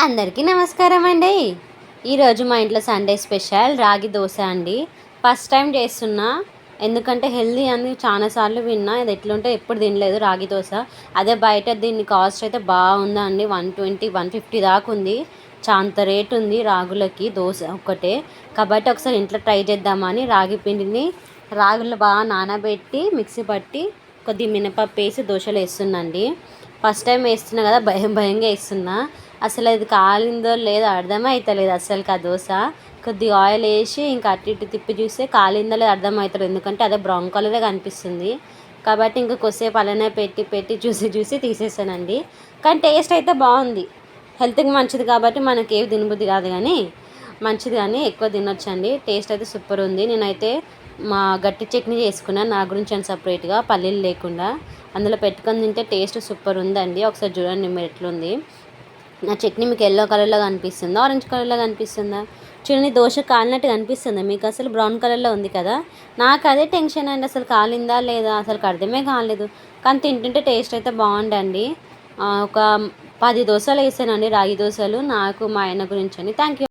అందరికీ నమస్కారం అండి. ఈరోజు మా ఇంట్లో సండే స్పెషల్ రాగి దోశ అండి. ఫస్ట్ టైం చేస్తున్నా, ఎందుకంటే హెల్దీ అని చాలాసార్లు విన్నా. ఇది ఎట్లుంటే ఎప్పుడు తినలేదు రాగి దోశ. అదే బయట దీన్ని కాస్ట్ అయితే బాగుందా అండి, 120, 150 దాకా ఉంది. చాంత రేట్ ఉంది రాగులకి దోశ ఒక్కటే. కాబట్టి ఒకసారి ఇంట్లో ట్రై చేద్దామని రాగి పిండిని రాగులు బాగా నానబెట్టి మిక్సీ పట్టి కొద్దిగా మినపప్పు వేసి దోశలు వేస్తున్నాండి. ఫస్ట్ టైం వేస్తున్నా కదా, భయం భయంగా వేస్తున్నా. అసలు అది కాలిందో లేదో అర్థమే అవుతలేదు అసలుకి ఆ దోశ. కొద్దిగా ఆయిల్ వేసి ఇంకా అటు ఇటు తిప్పి చూస్తే కాలిందో లేదో అర్థమవుతలేదు, ఎందుకంటే అదే బ్రౌన్ కలరే కనిపిస్తుంది. కాబట్టి ఇంకా కొద్దిసేపు అలానే పెట్టి పెట్టి చూసి చూసి తీసేసానండి. కానీ టేస్ట్ అయితే బాగుంది. హెల్త్కి మంచిది కాబట్టి మనకి ఏవి తినబుద్ధి కాదు, కానీ మంచిది, కానీ ఎక్కువ తినొచ్చండి. టేస్ట్ అయితే సూపర్ ఉంది. నేనైతే మా గట్టి చట్నీ చేసుకున్నాను నా గురించి అని సపరేట్గా, పల్లీలు లేకుండా. అందులో పెట్టుకొని తింటే టేస్ట్ సూపర్ ఉందండి. ఒకసారి చూడండి మీరు ఎట్లుంది. నా చట్నీ మీకు ఎల్లో కలర్లో కనిపిస్తుందా, ఆరెంజ్ కలర్లో కనిపిస్తుందా? చూడండి, దోశ కాలినట్టు కనిపిస్తుందా మీకు? అసలు బ్రౌన్ కలర్లో ఉంది కదా. నాకు అదే టెన్షన్ అండి, అసలు కాలిందా లేదా అసలు అర్థమే కాలేదు. కానీ తింటుంటే టేస్ట్ అయితే బాగుండండి. ఒక 10 దోశలు వేసానండి, రాగి దోశలు, నాకు మా ఆయన గురించి అని. Thank you.